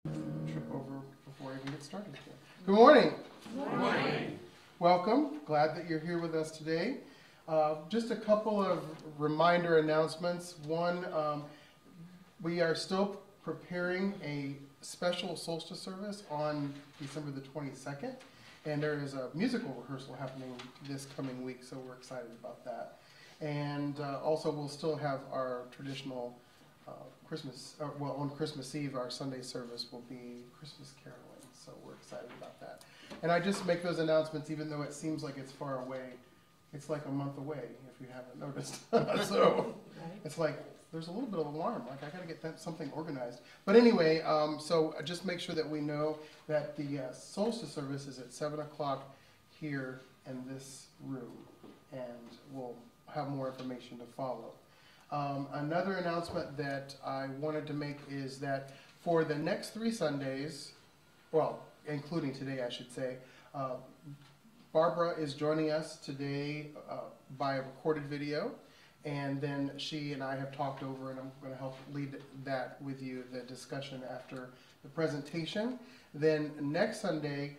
Trip over before I even get started here. Good morning. Good morning. Welcome. Glad that you're here with us today. Just a couple of reminder announcements. One, we are still preparing a special solstice service on December the 22nd, and there is a musical rehearsal happening this coming week, so we're excited about that. And also we'll still have our traditional Christmas, on Christmas Eve, our Sunday service will be Christmas caroling, so we're excited about that. And I just make those announcements even though it seems like it's far away. It's like a month away, if you haven't noticed. So it's like, there's a little bit of alarm, like I gotta get something organized. But anyway, so just make sure that we know that the solstice service is at 7 o'clock here in this room, and we'll have more information to follow. Another announcement that I wanted to make is that for the next 3 Sundays, well, including today, I should say, Barbara is joining us today by a recorded video, and then she and I have talked over, and I'm going to help lead that with you, the discussion after the presentation. Then next Sunday,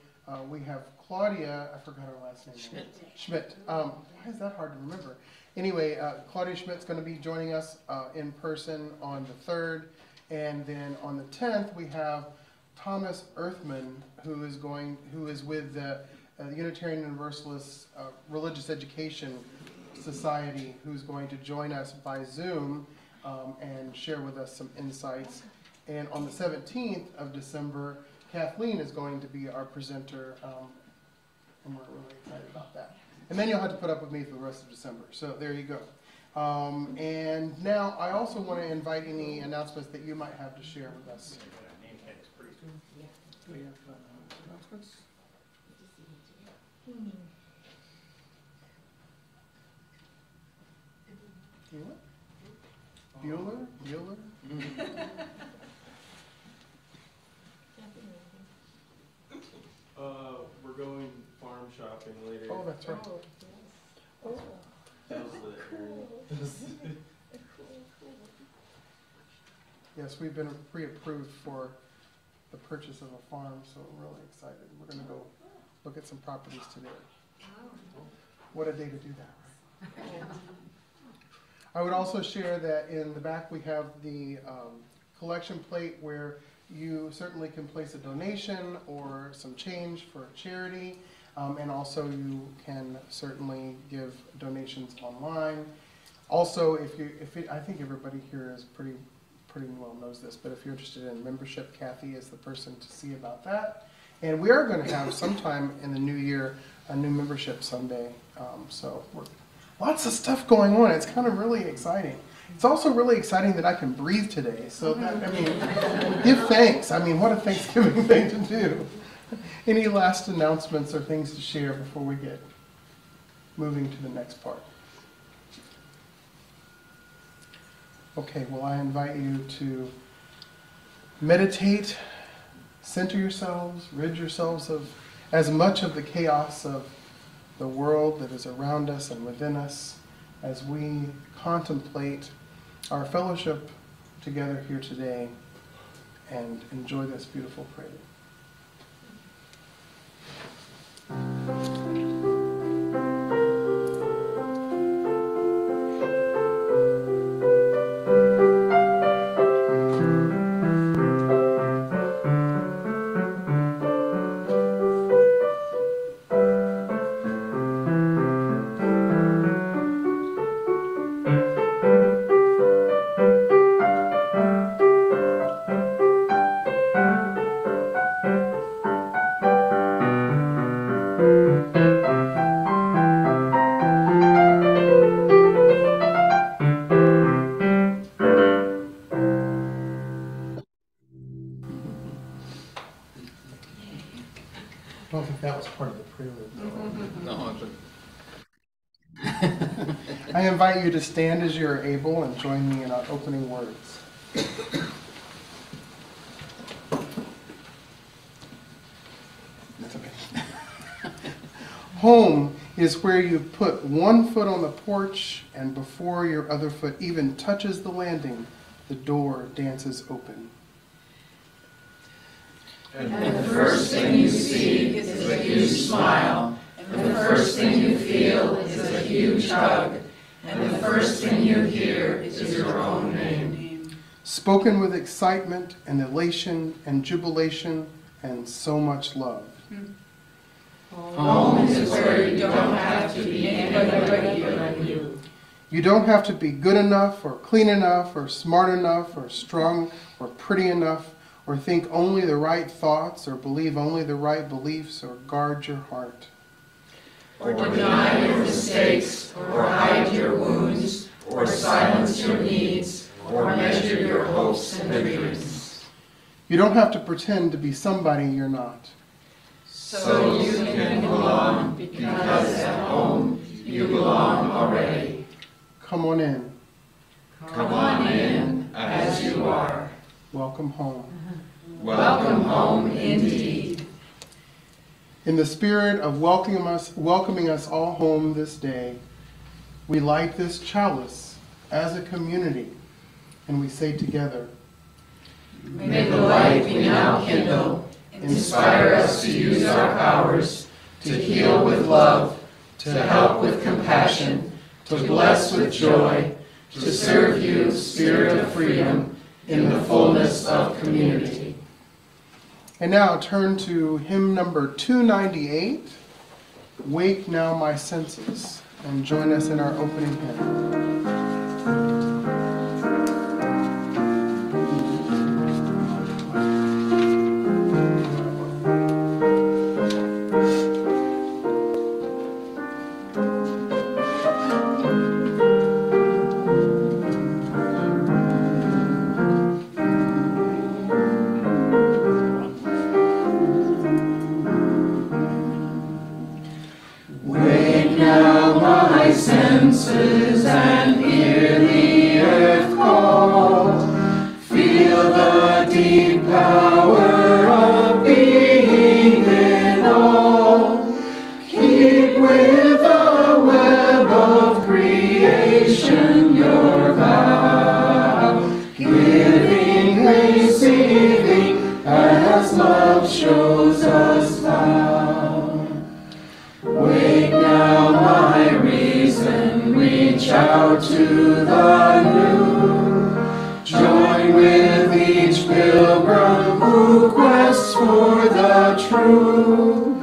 we have Claudia, I forgot her last name. Schmidt. Why is that hard to remember? Anyway, Claudia Schmidt's going to be joining us in person on the 3rd, and then on the 10th we have Thomas Earthman, who is with the Unitarian Universalist Religious Education Society, who's going to join us by Zoom and share with us some insights. And on the 17th of December, Kathleen is going to be our presenter, and we're really excited about that. And then you'll have to put up with me for the rest of December. So there you go. And now I also want to invite any announcements that you might have to share with us. Do we have announcements? Bueller? We're going farm shopping later. Oh, that's right. Oh, How's the Yes, we've been pre-approved for the purchase of a farm, so we're really excited. We're going to go look at some properties today. What a day to do that, right? I would also share that in the back we have the collection plate where you certainly can place a donation or some change for a charity, and also you can certainly give donations online. Also, I think everybody here is pretty well knows this, but if you're interested in membership, Kathy is the person to see about that. And we are going to have sometime in the new year a new membership Sunday. So lots of stuff going on. It's kind of really exciting. It's also really exciting that I can breathe today. So that, I mean, give thanks. I mean, what a Thanksgiving thing to do. Any last announcements or things to share before we get moving to the next part? Okay, well, I invite you to meditate, center yourselves, rid yourselves of as much of the chaos of the world that is around us and within us as we contemplate our fellowship together here today and enjoy this beautiful prayer. I don't think that was part of the prelude. No, I invite you to stand as you are able and join me in our opening words. That's okay. Home is where you put one foot on the porch, and before your other foot even touches the landing, the door dances open. And the first thing you see is a huge smile. And the first thing you feel is a huge hug. And the first thing you hear is your own name. Spoken with excitement and elation and jubilation and so much love. Home is where you don't have to be anybody but you. You don't have to be good enough or clean enough or smart enough or strong or pretty enough or think only the right thoughts or believe only the right beliefs or guard your heart. Or deny your mistakes, or hide your wounds, or silence your needs, or measure your hopes and dreams. You don't have to pretend to be somebody you're not. So you can belong, because at home you belong already. Come on in. Come on in as you are. Welcome home. Welcome home indeed. In the spirit of welcoming us all home this day, we light this chalice as a community, and we say together, May the light we now kindle inspire us to use our powers to heal with love, to help with compassion, to bless with joy, to serve you, Spirit of freedom, in the fullness of community. And now turn to hymn number 298, Wake Now My Senses, and join us in our opening hymn. Wake now my senses and hear the earth call. Feel the deep power of being in all. Keep with the web of creation your vow. Giving, receiving, as love shows us how. Wake now my reason, reach out to the new. Join with each pilgrim who quests for the true.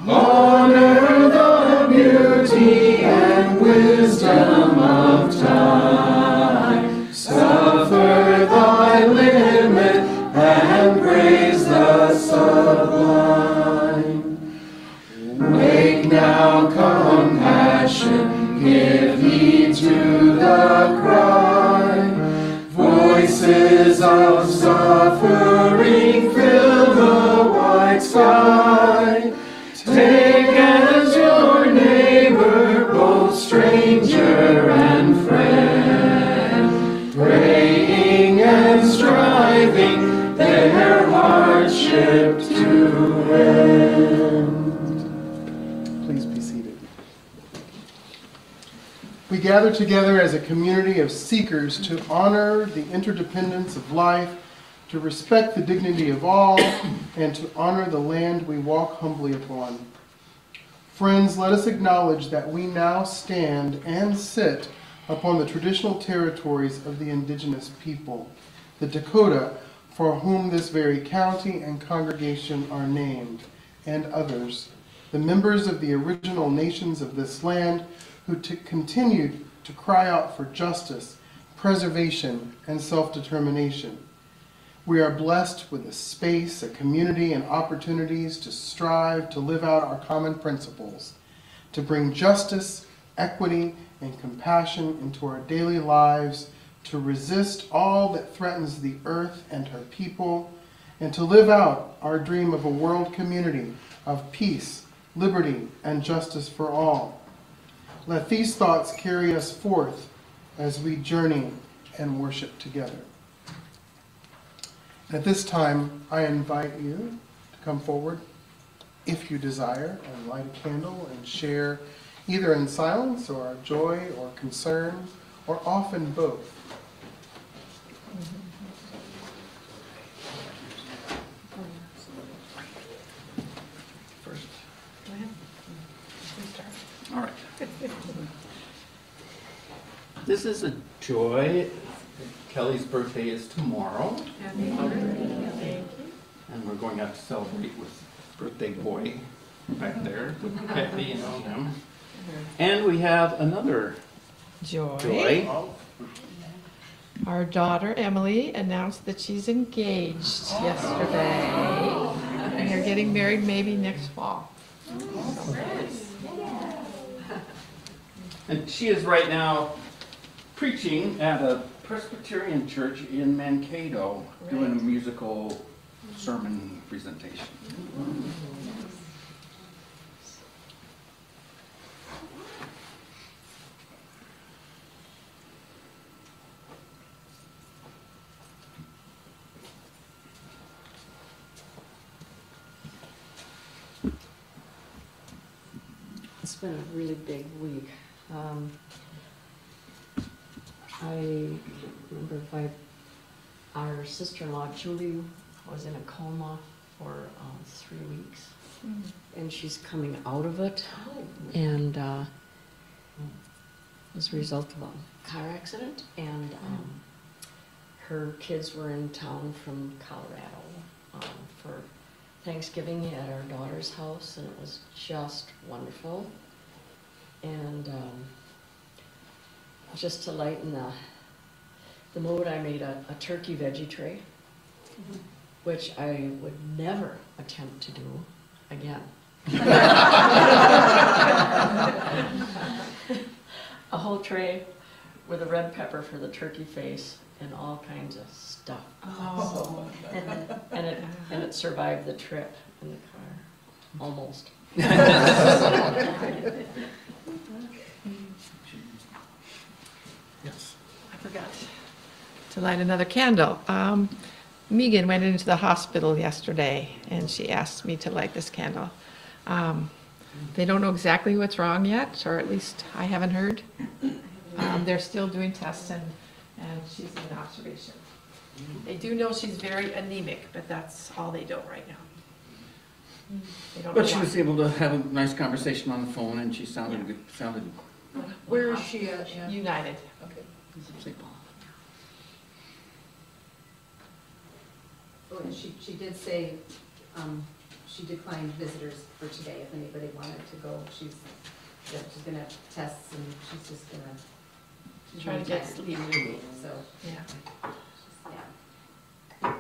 Honor the beauty and wisdom of time. Suffer thy limit and praise the sublime. Wake now compassion, give heed to the cry. Voices of suffering fill the white sky. Take as your neighbor both stranger and friend, praying and striving their hardship to end. Please be seated. We gather together as a community of seekers to honor the interdependence of life, to respect the dignity of all, and to honor the land we walk humbly upon. Friends, let us acknowledge that we now stand and sit upon the traditional territories of the indigenous people, the Dakota, for whom this very county and congregation are named, and others, the members of the original nations of this land who continued to cry out for justice, preservation, and self-determination. We are blessed with a space, a community, and opportunities to strive to live out our common principles, to bring justice, equity, and compassion into our daily lives, to resist all that threatens the earth and her people, and to live out our dream of a world community of peace, liberty, and justice for all. Let these thoughts carry us forth as we journey and worship together. At this time, I invite you to come forward, if you desire, and light a candle and share either in silence or joy or concern, or often both. This is a joy. Kelly's birthday is tomorrow. Happy birthday. Thank you. And we're going out to celebrate with birthday boy back there with Peppy and all them. And we have another joy. Our daughter Emily announced that she's engaged yesterday. And they're getting married maybe next fall. And she is right now preaching at a Presbyterian church in Mankato, doing a musical sermon presentation. It's been a really big week. I remember our sister-in-law Julie was in a coma for 3 weeks, and she's coming out of it, and as a result of a car accident, and her kids were in town from Colorado for Thanksgiving at our daughter's house, and it was just wonderful. And just to lighten the mood, I made a turkey veggie tray, which I would never attempt to do again. A whole tray with a red pepper for the turkey face and all kinds of stuff. Oh. And it survived the trip in the car, almost. Yes. I forgot to light another candle. Megan went into the hospital yesterday and she asked me to light this candle. They don't know exactly what's wrong yet, or at least I haven't heard. They're still doing tests and she's in observation. They do know she's very anemic, but that's all they know right now. They don't know But she why. was able to have a nice conversation on the phone, and she sounded good. Where is she at? Yeah. United. Okay. St. Paul. Oh, and she did say, she declined visitors for today, if anybody wanted to go. She's gonna have tests and she's just gonna. she's Try to gonna get test sleep. every week, so, Yeah. yeah.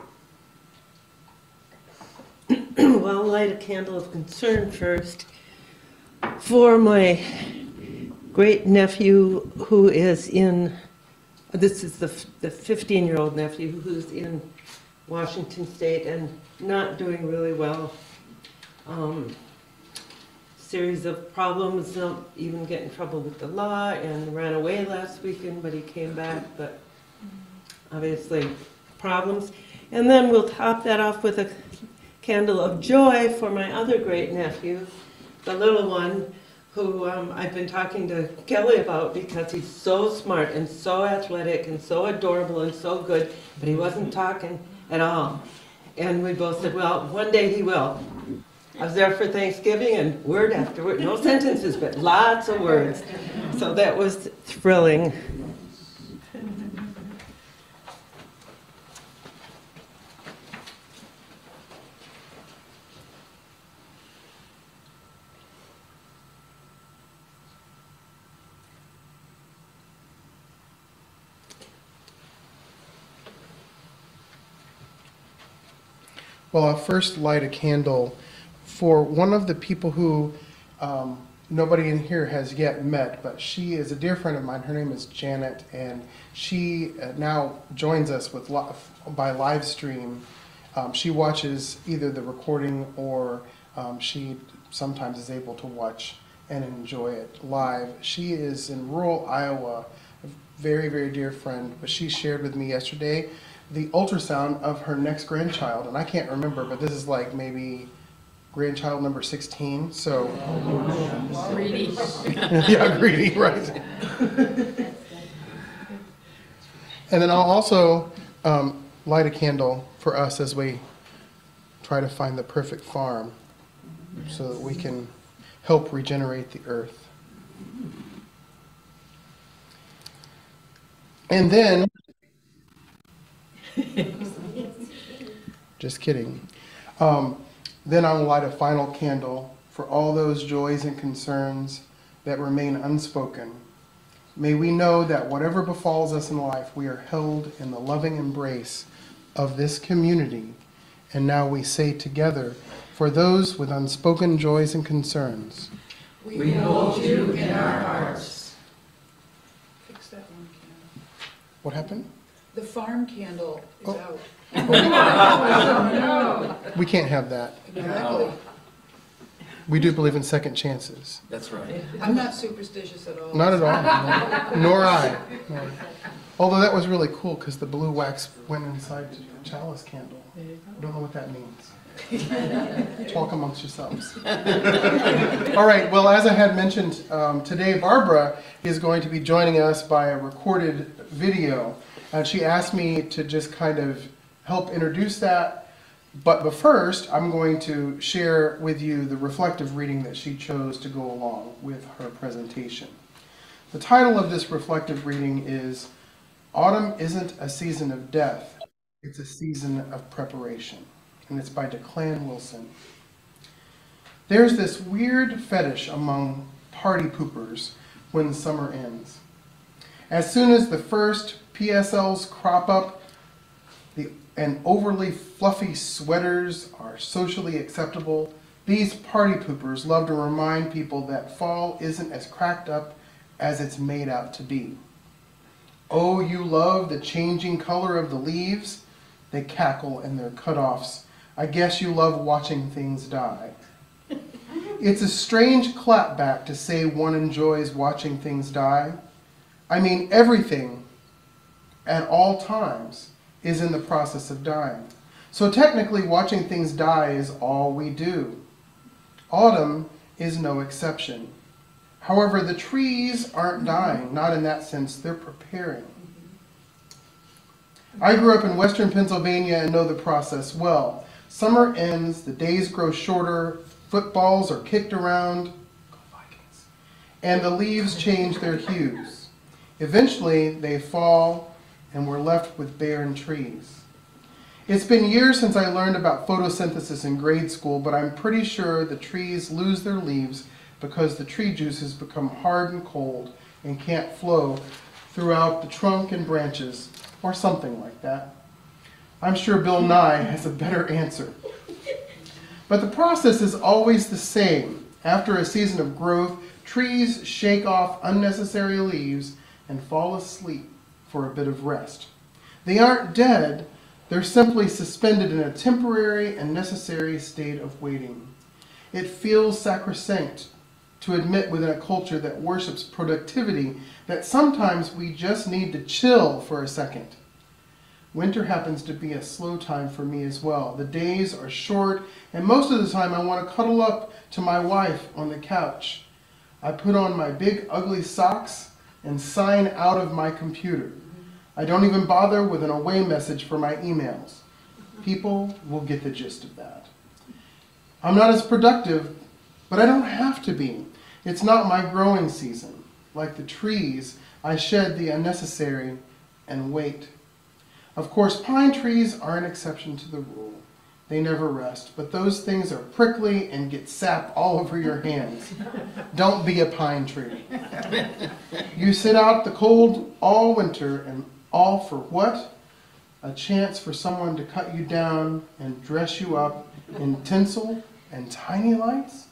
Well, light a candle of concern first for my great nephew who is in, this is the 15-year-old nephew who's in Washington State and not doing really well. Series of problems, even get in trouble with the law, and ran away last weekend, but he came back, but obviously problems. And then we'll top that off with a candle of joy for my other great nephew, the little one, who I've been talking to Kelly about because he's so smart and so athletic and so adorable and so good, but he wasn't talking at all. And we both said, well, one day he will. I was there for Thanksgiving, and word after word, no sentences, but lots of words. So that was thrilling. Well, I'll first light a candle for one of the people who nobody in here has yet met, but she is a dear friend of mine. Her name is Janet, and she now joins us with by live stream. She watches either the recording or she sometimes is able to watch and enjoy it live. She is in rural Iowa, a very, very dear friend, but she shared with me yesterday the ultrasound of her next grandchild, and I can't remember, but this is like maybe grandchild number 16, so. Greedy. Yeah, greedy, right. And then I'll also light a candle for us as we try to find the perfect farm so that we can help regenerate the earth. And then, just kidding. Then I will light a final candle for all those joys and concerns that remain unspoken. May we know that whatever befalls us in life, we are held in the loving embrace of this community. And now we say together, for those with unspoken joys and concerns, We hold you in our hearts. Fix that one candle. what happened? The farm candle is Oh. out. We can't have that. Exactly. We do believe in second chances. That's right. I'm not superstitious at all. Not at all. Nor I. No. Although that was really cool because the blue wax went inside the chalice candle. I don't know what that means. Talk amongst yourselves. All right, well, as I had mentioned, today Barbara is going to be joining us by a recorded video. And she asked me to just kind of help introduce that. But first, I'm going to share with you the reflective reading that she chose to go along with her presentation. The title of this reflective reading is Autumn Isn't a Season of Death, It's a Season of Preparation. And it's by Declan Wilson. There's this weird fetish among party poopers when summer ends. As soon as the first PSLs crop up, and overly fluffy sweaters are socially acceptable, these party poopers love to remind people that fall isn't as cracked up as it's made out to be. Oh, you love the changing color of the leaves? They cackle in their cutoffs. I guess you love watching things die. It's a strange clapback to say one enjoys watching things die. I mean, everything at all times is in the process of dying. So technically, watching things die is all we do. Autumn is no exception. However, the trees aren't dying, not in that sense, they're preparing. I grew up in western Pennsylvania and know the process well. Summer ends, the days grow shorter, footballs are kicked around, go Vikings, and the leaves change their hues. Eventually, they fall, and we're left with barren trees. It's been years since I learned about photosynthesis in grade school, but I'm pretty sure the trees lose their leaves because the tree juices become hard and cold and can't flow throughout the trunk and branches, or something like that. I'm sure Bill Nye has a better answer. But the process is always the same. After a season of growth, trees shake off unnecessary leaves and fall asleep for a bit of rest. They aren't dead, they're simply suspended in a temporary and necessary state of waiting. It feels sacrosanct to admit within a culture that worships productivity that sometimes we just need to chill for a second. Winter happens to be a slow time for me as well. The days are short, and most of the time I want to cuddle up to my wife on the couch. I put on my big ugly socks and sign out of my computer. I don't even bother with an away message for my emails. People will get the gist of that. I'm not as productive, but I don't have to be. It's not my growing season. Like the trees, I shed the unnecessary and wait. Of course, pine trees are an exception to the rule. They never rest, but those things are prickly and get sap all over your hands. Don't be a pine tree. You sit out the cold all winter, and all for what? A chance for someone to cut you down and dress you up in tinsel and tiny lights?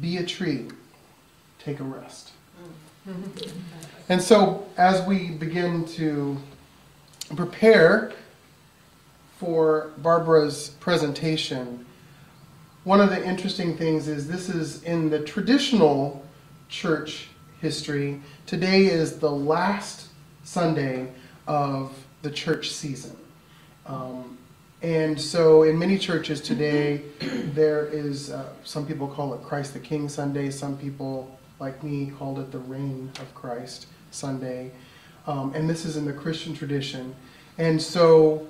Be a tree. Take a rest. And so, as we begin to prepare for Barbara's presentation, one of the interesting things is this is in the traditional church history. Today is the last Sunday of the church season. And so in many churches today, there is, some people call it Christ the King Sunday. Some people, like me, called it the Reign of Christ Sunday. And this is in the Christian tradition. And so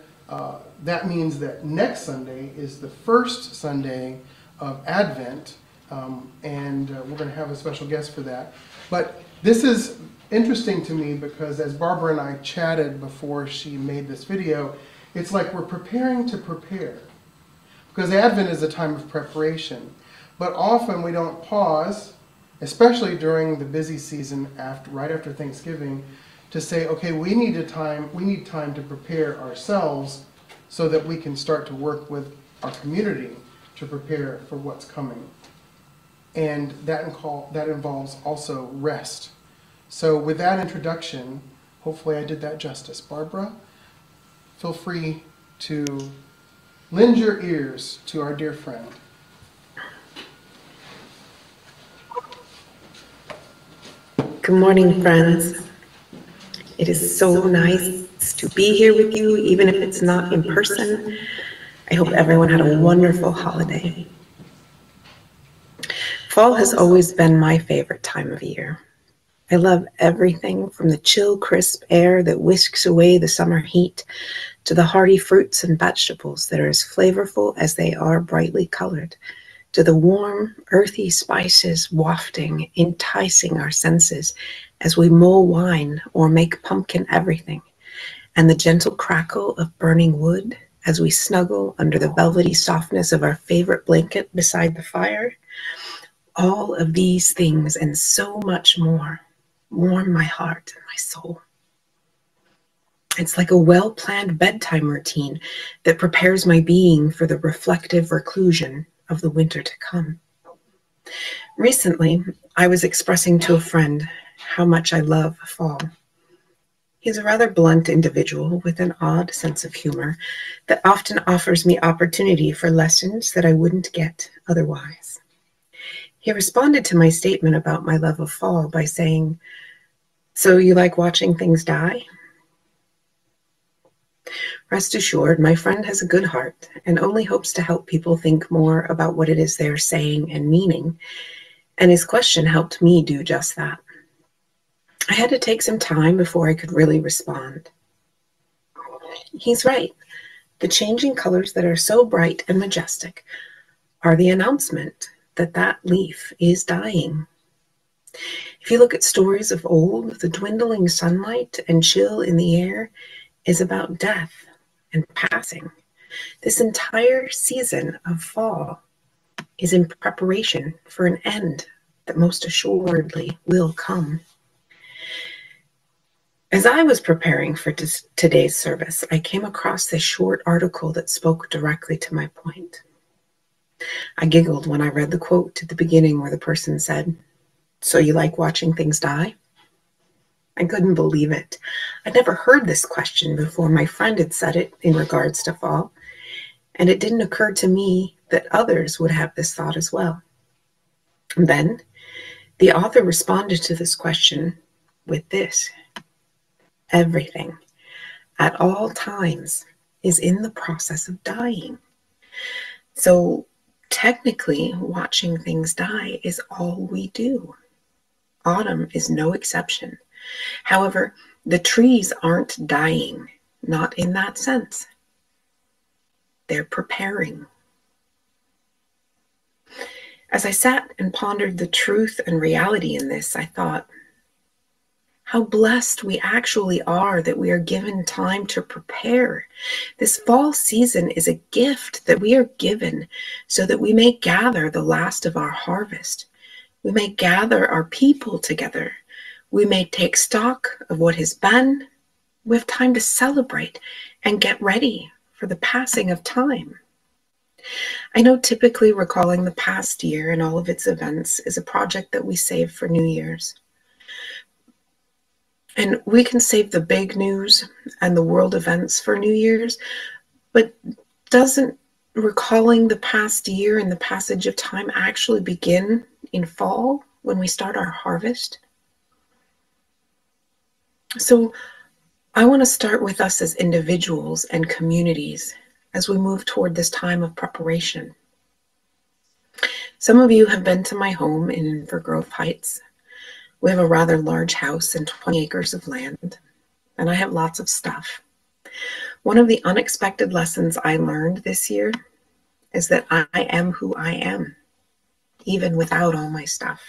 that means that next Sunday is the first Sunday of Advent. And we're going to have a special guest for that. But this is interesting to me because as Barbara and I chatted before she made this video, it's like we're preparing to prepare. Because Advent is a time of preparation. But often we don't pause, especially during the busy season right after Thanksgiving, to say, okay, we need time to prepare ourselves so that we can start to work with our community to prepare for what's coming. And that involves also rest. So with that introduction, hopefully I did that justice. Barbara, feel free to lend your ears to our dear friend. Good morning, friends. It is so nice to be here with you, even if it's not in person. I hope everyone had a wonderful holiday. Fall has always been my favorite time of year. I love everything from the chill, crisp air that whisks away the summer heat to the hearty fruits and vegetables that are as flavorful as they are brightly colored, to the warm, earthy spices wafting, enticing our senses as we mull wine or make pumpkin everything, and the gentle crackle of burning wood as we snuggle under the velvety softness of our favorite blanket beside the fire. All of these things and so much more warm my heart and my soul. It's like a well-planned bedtime routine that prepares my being for the reflective reclusion of the winter to come. Recently, I was expressing to a friend how much I love fall. He's a rather blunt individual with an odd sense of humor that often offers me opportunity for lessons that I wouldn't get otherwise. He responded to my statement about my love of fall by saying, "So you like watching things die?" Rest assured, my friend has a good heart and only hopes to help people think more about what it is they're saying and meaning, and his question helped me do just that. I had to take some time before I could really respond. He's right. The changing colors that are so bright and majestic are the announcement that that leaf is dying. If you look at stories of old, the dwindling sunlight and chill in the air is about death and passing. This entire season of fall is in preparation for an end that most assuredly will come. As I was preparing for today's service, I came across this short article that spoke directly to my point. I giggled when I read the quote at the beginning where the person said, "So you like watching things die?" I couldn't believe it. I'd never heard this question before my friend had said it in regards to fall, and it didn't occur to me that others would have this thought as well. And then the author responded to this question with this: everything, at all times, is in the process of dying. So technically, watching things die is all we do. Autumn is no exception. However, the trees aren't dying, not in that sense. They're preparing. As I sat and pondered the truth and reality in this, I thought, how blessed we actually are that we are given time to prepare. This fall season is a gift that we are given so that we may gather the last of our harvest. We may gather our people together. We may take stock of what has been. We have time to celebrate and get ready for the passing of time. I know typically recalling the past year and all of its events is a project that we save for New Year's. And we can save the big news and the world events for New Year's, but doesn't recalling the past year and the passage of time actually begin in fall when we start our harvest? So I want to start with us as individuals and communities as we move toward this time of preparation. Some of you have been to my home in Invergrove Heights. We have a rather large house and 20 acres of land, and I have lots of stuff. One of the unexpected lessons I learned this year is that I am who I am, even without all my stuff.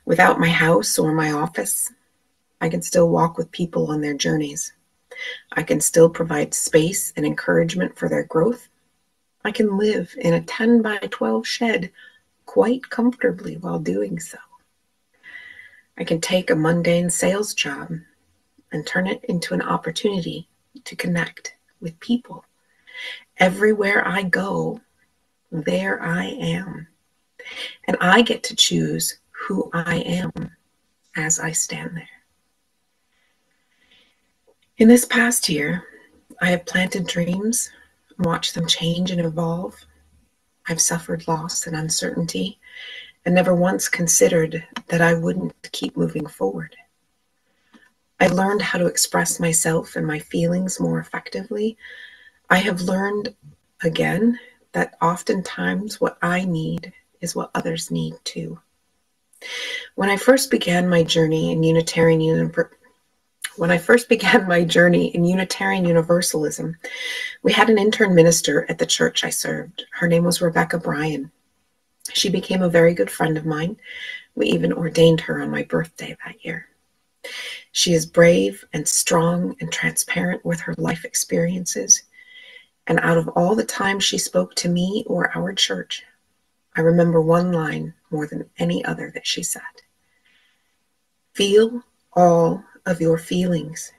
Without my house or my office, I can still walk with people on their journeys. I can still provide space and encouragement for their growth. I can live in a 10 by 12 shed quite comfortably while doing so. I can take a mundane sales job and turn it into an opportunity to connect with people. Everywhere I go, there I am. And I get to choose who I am as I stand there. In this past year, I have planted dreams, watched them change and evolve. I've suffered loss and uncertainty, and never once considered that I wouldn't keep moving forward. I've learned how to express myself and my feelings more effectively. I have learned, again, that oftentimes what I need is what others need too. When I first began my journey in Unitarian Universalism, we had an intern minister at the church I served. Her name was Rebecca Bryan. She became a very good friend of mine. We even ordained her on my birthday that year. She is brave and strong and transparent with her life experiences. And out of all the time she spoke to me or our church, I remember one line more than any other that she said. Feel all of your feelings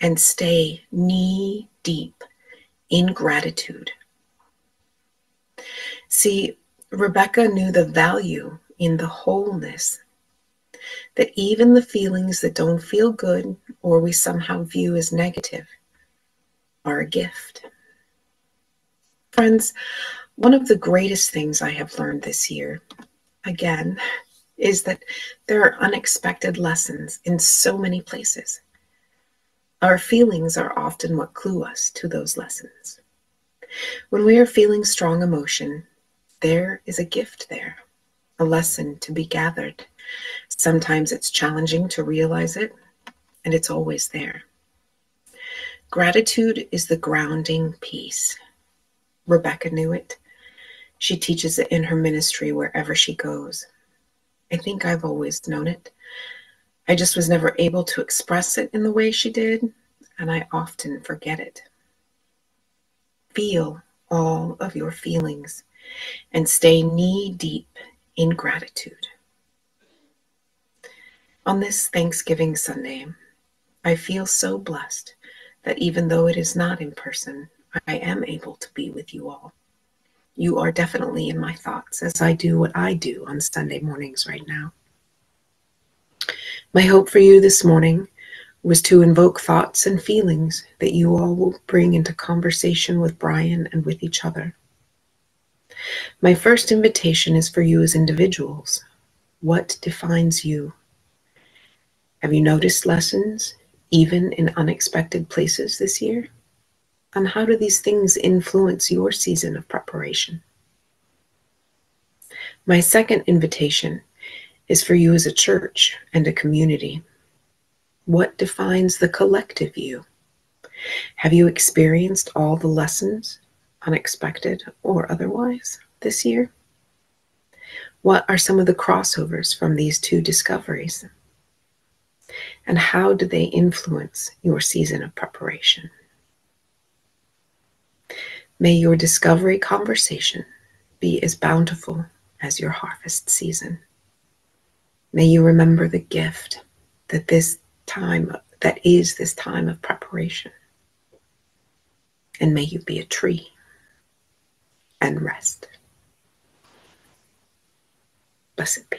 and stay knee deep in gratitude. See, Rebecca knew the value in the wholeness, that even the feelings that don't feel good or we somehow view as negative are a gift. Friends, one of the greatest things I have learned this year, again, is that there are unexpected lessons in so many places. Our feelings are often what clue us to those lessons. When we are feeling strong emotion, there is a gift there, a lesson to be gathered. Sometimes it's challenging to realize it, and it's always there. Gratitude is the grounding piece. Rebecca knew it. She teaches it in her ministry wherever she goes. I think I've always known it. I just was never able to express it in the way she did, and I often forget it. Feel all of your feelings and stay knee deep in gratitude. On this Thanksgiving Sunday, I feel so blessed that even though it is not in person, I am able to be with you all. You are definitely in my thoughts as I do what I do on Sunday mornings right now. My hope for you this morning was to invoke thoughts and feelings that you all will bring into conversation with Brian and with each other. My first invitation is for you as individuals. What defines you? Have you noticed lessons, even in unexpected places this year? And how do these things influence your season of preparation? My second invitation is for you as a church and a community. What defines the collective you? Have you experienced all the lessons, unexpected or otherwise, this year? What are some of the crossovers from these two discoveries? And how do they influence your season of preparation? May your discovery conversation be as bountiful as your harvest season. May you remember the gift that is this time of preparation. And may you be a tree and rest. Blessed be.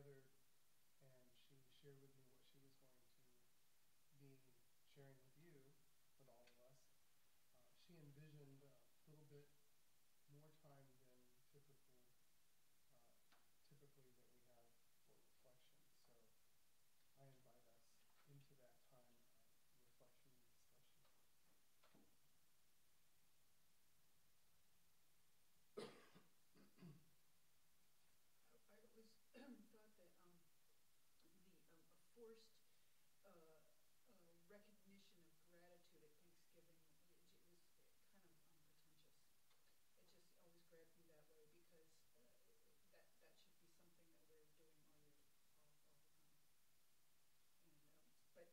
together, and she shared with me what she was going to be sharing with you, with all of us. She envisioned a little bit more time than typically that we have for reflection. So I invite us into that time of reflection and discussion. I always thought that a forced recognition of gratitude at Thanksgiving, it was kind of pretentious. It just always grabbed me that way because that should be something that we're doing all the time. But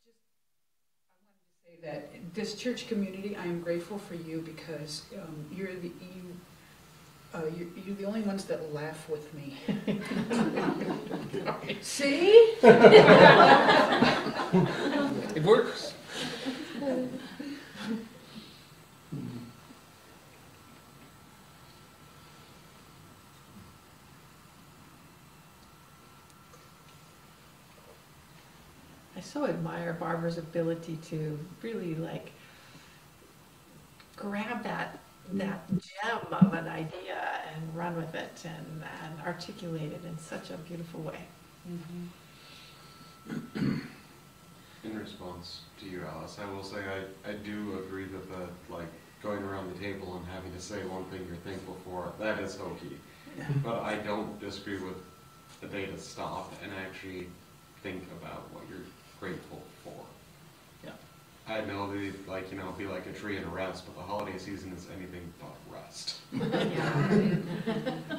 just I wanted to say that this church community, I am grateful for you because you're the only ones that laugh with me. See? It works. I so admire Barbara's ability to really like grab that gem of an idea and run with it and articulate it in such a beautiful way. In response to you, Alice, I will say I do agree that the going around the table and having to say one thing you're thankful for, that is hokey. But I don't disagree with the day to stop and actually think about what you're grateful for. Yeah. I know that be like a tree and rest, but the holiday season is anything but rest.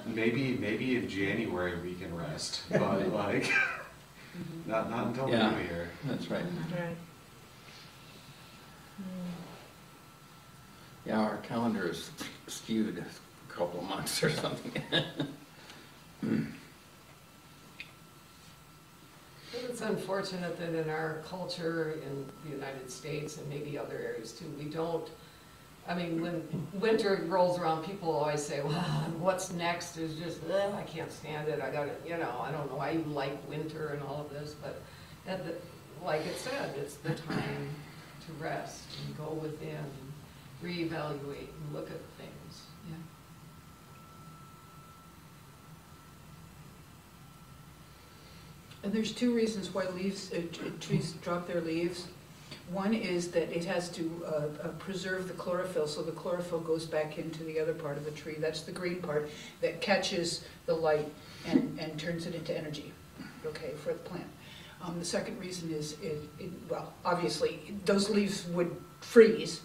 Maybe in January we can rest, but not until the new year. That's right. Right. Yeah, our calendar is skewed a couple of months or something. It's unfortunate that in our culture in the United States and maybe other areas too, we don't, when winter rolls around, people always say, well, what's next is just, I can't stand it, I don't know why you like winter and all of this, but like it said, it's the time to rest and go within, reevaluate and look at things. Yeah. And there's two reasons why trees drop their leaves. One is that it has to preserve the chlorophyll, so the chlorophyll goes back into the other part of the tree. That's the green part that catches the light and turns it into energy, okay, for the plant. The second reason is, well, obviously, those leaves would freeze,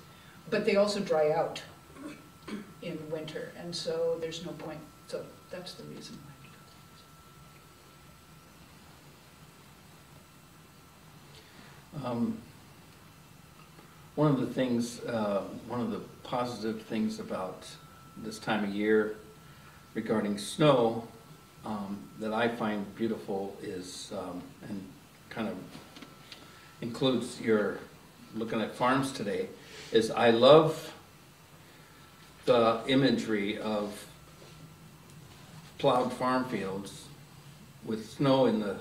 but they also dry out in winter, and so there's no point. So that's the reason why. One of the things, one of the positive things about this time of year regarding snow that I find beautiful is, and kind of includes your looking at farms today, is I love the imagery of plowed farm fields with snow in the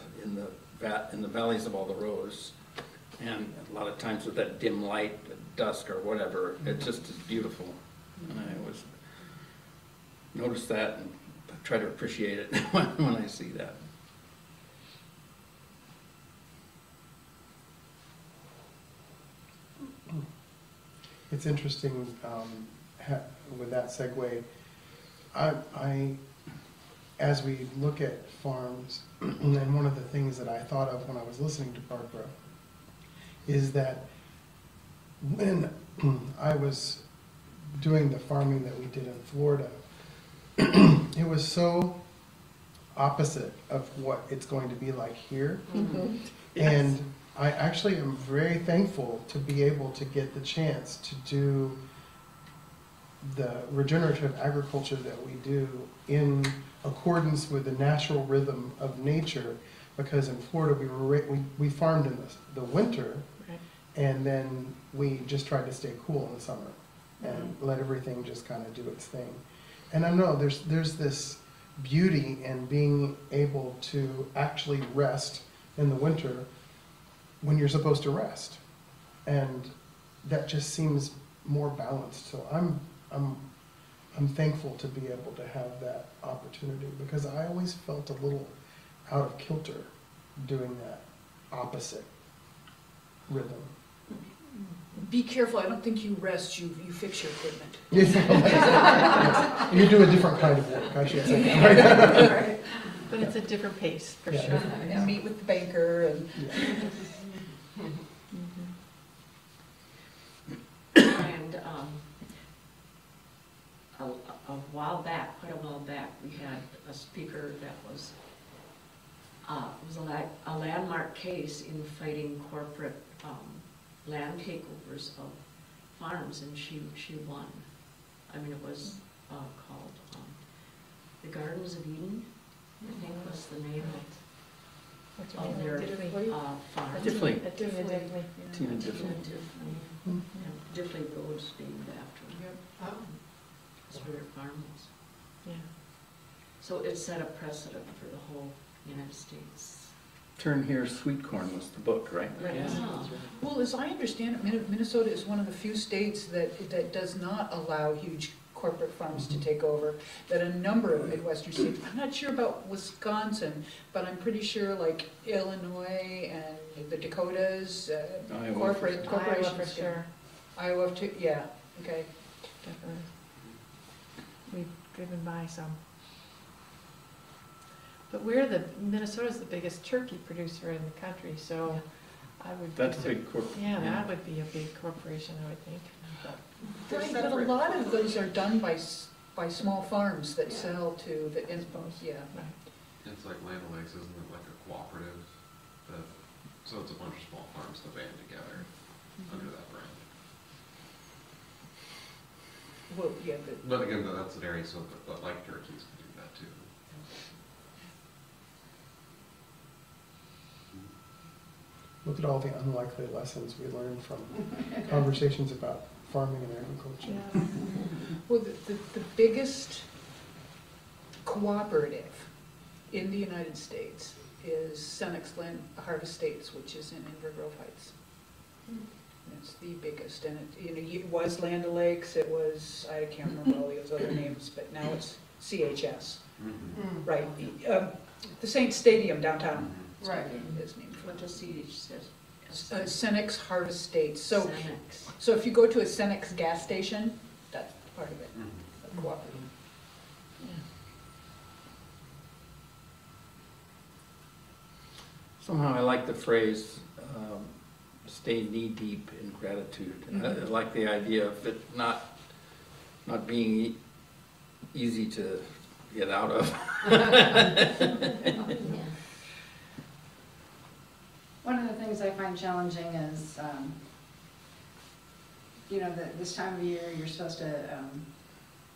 valleys of all the rows. And a lot of times with that dim light at dusk or whatever, it just is beautiful. And I always notice that and try to appreciate it when I see that. It's interesting with that segue. As we look at farms, and one of the things that I thought of when I was listening to Barbara is that when I was doing the farming that we did in Florida, it was so opposite of what it's going to be like here. Mm-hmm. Yes. And I actually am very thankful to be able to get the chance to do the regenerative agriculture that we do in accordance with the natural rhythm of nature, because in Florida we farmed in the winter, Right. and then we just tried to stay cool in the summer and let everything just kind of do its thing. And I know there's this beauty in being able to actually rest in the winter when you're supposed to rest. And that just seems more balanced. So I'm thankful to be able to have that opportunity, because I always felt a little out of kilter doing that opposite rhythm. Be careful, I don't think you rest, you fix your equipment. You do a different kind of work, I should say. Right? But it's a different pace, for Yeah. sure. And meet with the banker and. And a while back, quite a while back, we had a speaker that was a landmark case in fighting corporate land takeovers of farms, and she won. I mean, it was called the Gardens of Eden, I think was the name What's of her their name? farm. Diffley. Diffley. Tina Diffley. Diffley Road's named after her. Yep. That's where their farm was. Yeah. So it set a precedent for the whole United States. Turn Here, Sweet Corn was the book, right? Yeah. Well, as I understand it, Minnesota is one of the few states that does not allow huge corporate farms to take over, that a number of Midwestern states, I'm not sure about Wisconsin, but I'm pretty sure like Illinois and the Dakotas, Iowa. corporations. Iowa for sure, Iowa too, yeah, okay. definitely. We've driven by some. But Minnesota's the biggest turkey producer in the country, so I would. That's a big corp. Yeah, that would be a big corporation, I would think. Right, but a lot of those are done by small farms that sell to the, yeah. Right. It's like Land O'Lakes, isn't it like a cooperative? So it's a bunch of small farms that band together under that brand. Well, yeah, But again, that's an area, so but like turkeys can do that too. Look at all the unlikely lessons we learned from conversations about farming and agriculture. Yeah. well, the biggest cooperative in the United States is Senex Land Harvest Estates, which is in Inver Grove Heights. It's the biggest, and it was Land O'Lakes, it was, I can't remember all those other names, but now it's CHS, right? The Saint Stadium downtown. Right. Is named for What does CH says? Senex Harvest Estates. So, Senex. so if you go to a Senex gas station, that's part of it, a cooperative. Somehow I like the phrase, stay knee-deep in gratitude. I like the idea of it not being easy to get out of. One of the things I find challenging is, this time of year, you're supposed to,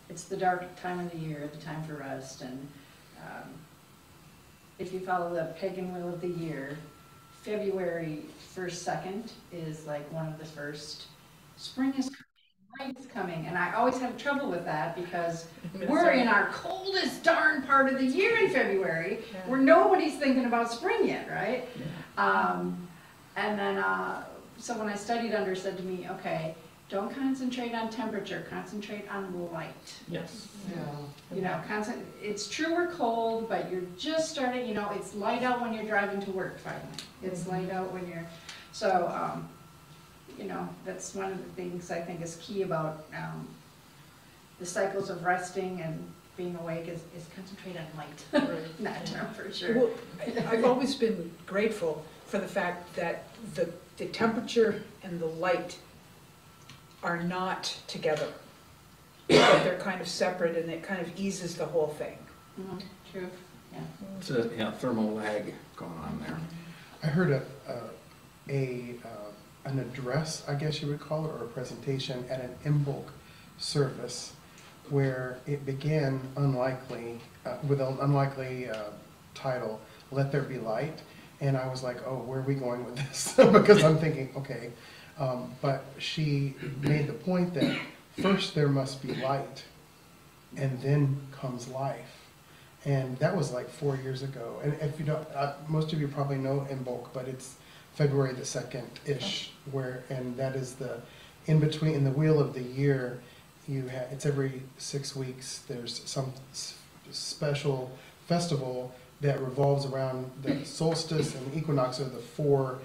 it's the dark time of the year, the time for rest, and if you follow the pagan wheel of the year, February 1st, 2nd is like one of the first. Spring is coming, light's coming, and I always have trouble with that because we're in our coldest darn part of the year in February, where nobody's thinking about spring yet, right? And then, so when I studied under, it said to me, okay, don't concentrate on temperature, concentrate on light. Yes. It's true we're cold, but you're just starting, it's light out when you're driving to work finally. It's light out when you're, so, that's one of the things I think is key about the cycles of resting and being awake is concentrate on light, not for sure. Well, I've always been grateful for the fact that the temperature and the light are not together. That they're kind of separate, and it kind of eases the whole thing. True, yeah. It's a thermal lag going on there. I heard an address, I guess you would call it, or a presentation at an Imbolc service where it began with an unlikely title, Let There Be Light. And I was like, oh, where are we going with this? Because I'm thinking, okay. But she made the point that first there must be light, and then comes life. And that was like 4 years ago. And if you don't, most of you probably know Imbolc, but it's February the 2nd-ish, and that is the, in between, in the wheel of the year, it's every 6 weeks, there's some special festival that revolves around the solstice and the equinox are the four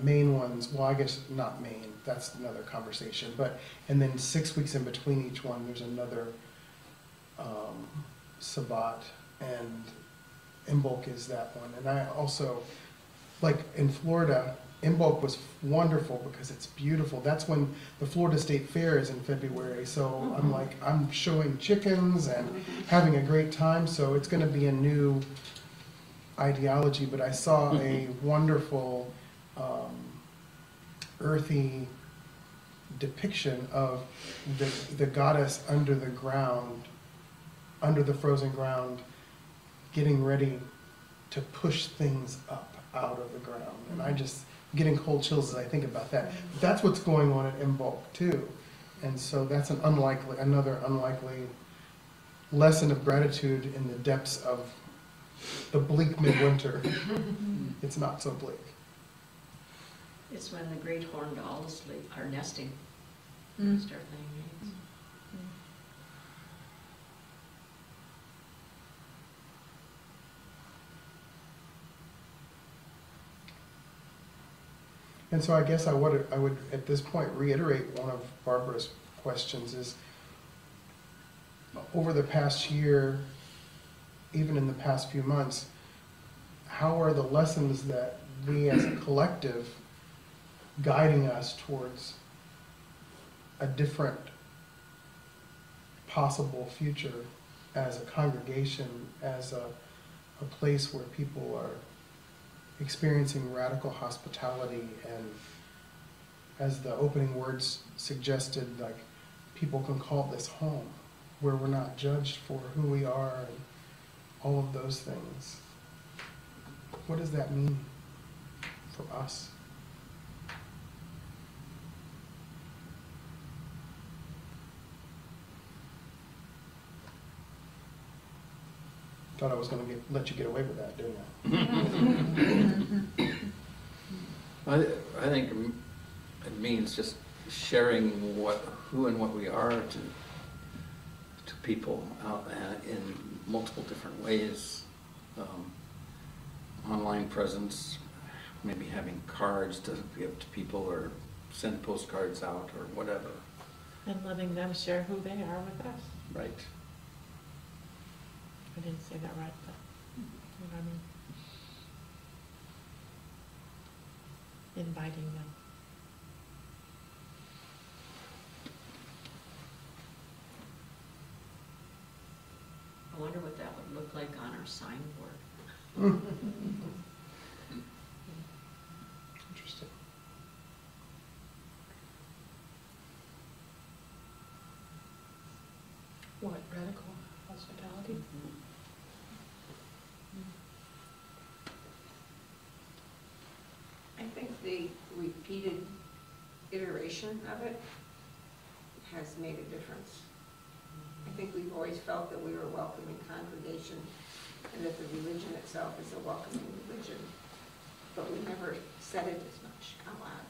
main ones. Well, I guess not main, that's another conversation, but, and then 6 weeks in between each one, there's another Sabbat, and Imbolc is that one. And I also, like in Florida, Imbolc was wonderful because it's beautiful. That's when the Florida State Fair is in February. So I'm like, I'm showing chickens and having a great time. So it's going to be a new ideology. But I saw a wonderful earthy depiction of the goddess under the ground, under the frozen ground, getting ready to push things up out of the ground. And I just getting cold chills as I think about that. That's what's going on at Imbolc too. And so that's another unlikely lesson of gratitude in the depths of the bleak midwinter. It's not so bleak. It's when the great horned owls are nesting, start laying eggs. And so I guess I would at this point reiterate one of Barbara's questions is, over the past year, even in the past few months, how are the lessons that we as a collective guiding us towards a different possible future as a congregation, as a place where people are experiencing radical hospitality, and as the opening words suggested, like, people can call this home, where we're not judged for who we are and all of those things. What does that mean for us? Thought I was going to let you get away with that, didn't I? I think it means just sharing who and what we are to people out in multiple different ways. Online presence, maybe having cards to give to people or send postcards out or whatever. And letting them share who they are with us. Right. I didn't say that right, but you know what I mean? Inviting them. I wonder what that would look like on our signboard. Interesting. What, radical hospitality? I think the repeated iteration of it has made a difference. I think we've always felt that we were a welcoming congregation and that the religion itself is a welcoming religion, but we never said it as much out loud.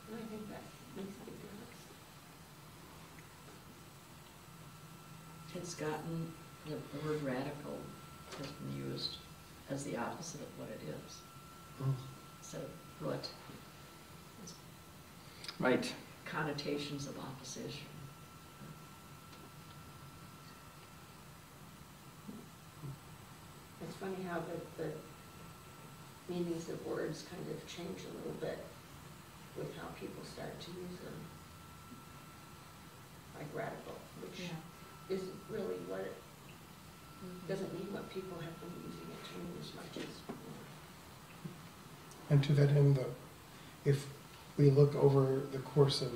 And I think that makes a big difference. It's gotten, the word radical has been used as the opposite of what it is. So what is Right. connotations of opposition. It's funny how the meanings of words kind of change a little bit with how people start to use them. Like radical, which isn't really what it, doesn't mean what people have been using it to mean as much as. And to that end, if we look over the course of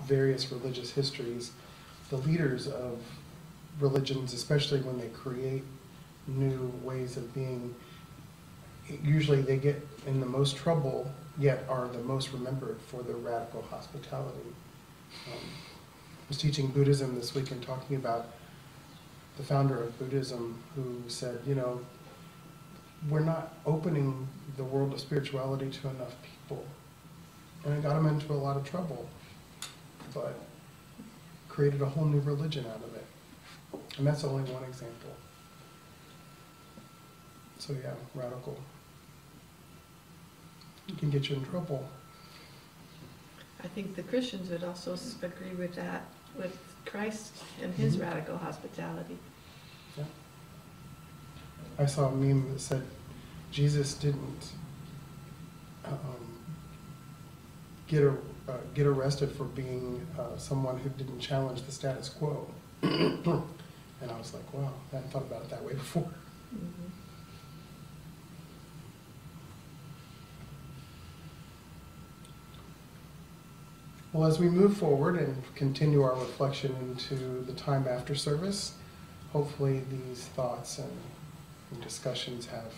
various religious histories, the leaders of religions, especially when they create new ways of being, usually they get in the most trouble, yet are the most remembered for their radical hospitality. I was teaching Buddhism this week and talking about the founder of Buddhism, who said, you know, we're not opening the world of spirituality to enough people. And it got him into a lot of trouble, but created a whole new religion out of it. And that's only one example. So yeah, radical. It can get you in trouble. I think the Christians would also agree with that, with Christ and his radical hospitality. Yeah. I saw a meme that said Jesus didn't get arrested for being someone who didn't challenge the status quo. And I was like, wow, I hadn't thought about it that way before. Mm-hmm. Well, as we move forward and continue our reflection into the time after service, hopefully these thoughts and discussions have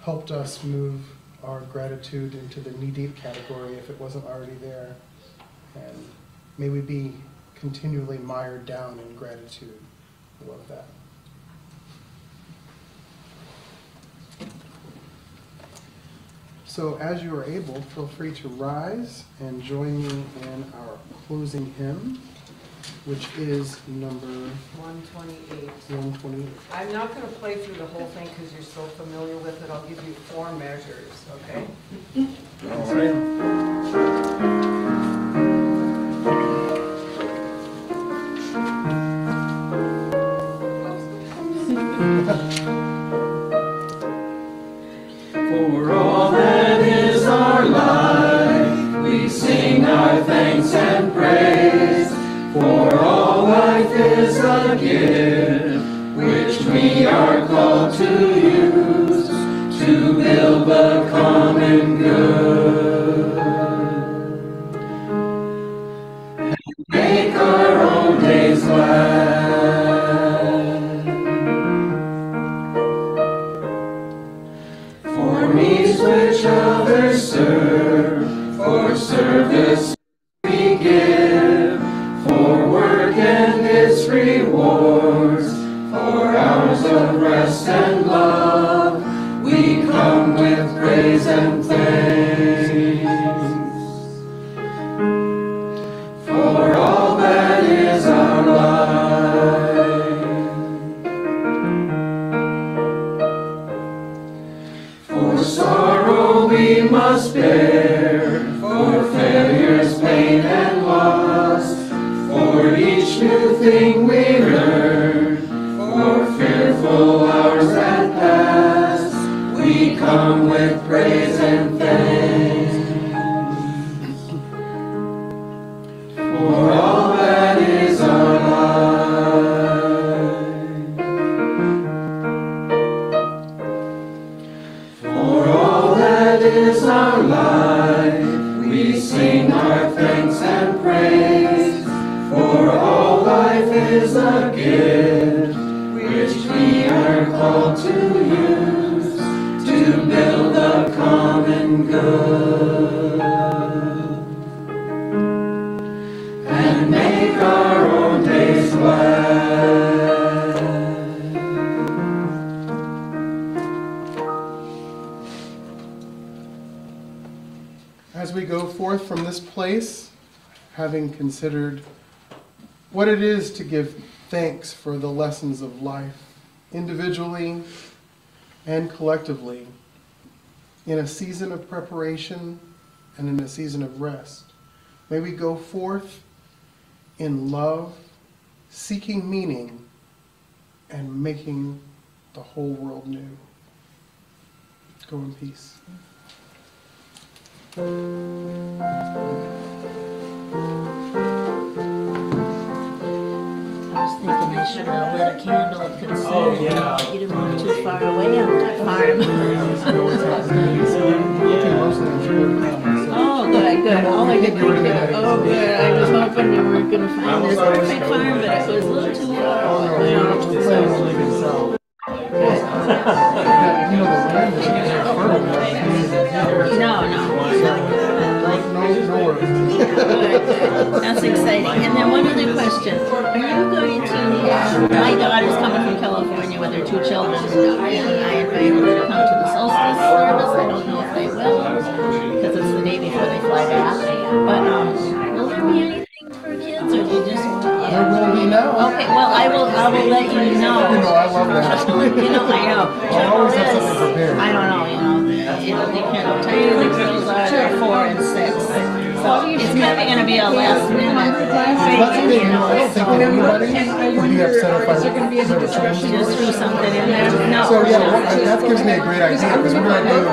helped us move our gratitude into the knee-deep category if it wasn't already there. And may we be continually mired down in gratitude. I love that. So as you are able, feel free to rise and join me in our closing hymn, which is number 128. 128. I'm not going to play through the whole thing because you're so familiar with it. I'll give you 4 measures, okay? All right. For all that is our life, we sing our thanks and praise. For all life is a gift, which we are called to use, to build the common good, and make our own days glad. For needs which others serve, for service we give, for work and its rewards, for hours of rest and love, we come with praise and thanks. For all that is our life, for sorrow we must bear, for failures, pain and loss, for each new thing we learn, for fearful hours that pass, we come with praise and thanks. For all that is our life, for all that is our life, we sing our thanks and praise. For all life is a gift, which we are called to use, to build the common good, and make our own days glad. As we go forth from this place, having considered what it is to give thanks for the lessons of life, individually and collectively, in a season of preparation and in a season of rest, may we go forth in love, seeking meaning, and making the whole world new. Go in peace. I was thinking I should have lit a candle and considered. Oh, yeah. You didn't want too far away on that farm. Oh, good. All I could think of, oh, good. I was hoping you were going to find this perfect farm, but it was a little too far away. No. That's exciting. And then one other question. Are you going to, my daughter's coming from California with her 2 children, and I invited her to come to the solstice service. I don't know if they will, because it's the day before they fly back. But, will there be anything for kids, or do you just? There will be now. Okay, well, I will let you know. I love that. I know. I'll always have something prepared. I don't know, it'll depend on how tired the girls are, they're 4 and 6. So it's maybe gonna be a last minute That's the thing, I don't think that anybody would be upset if I wrote a children's just threw something in there. No. So yeah, that gives me a great idea, because we're gonna do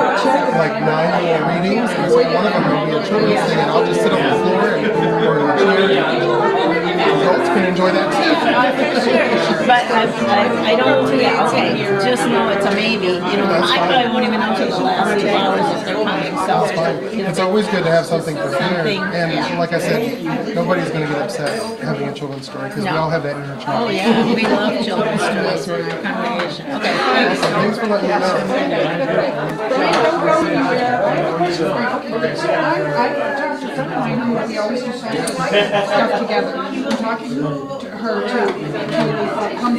like 9 little readings, and so one of them will be a children's thing, and I'll just sit on the floor or in the chair. Adults can enjoy that too. For sure. But I don't, okay, just know it's a maybe, I probably won't even know till the last 2 hours if they're coming, so. It's always good to have something prepared, and like I said, nobody's gonna get upset having a children's story, because we all have that inner child. Oh, yeah, we love children's stories in our congregation. Okay, thanks. Thanks for letting me know. I talked to a friend of mine who we always do stuff together. Talking to her to come to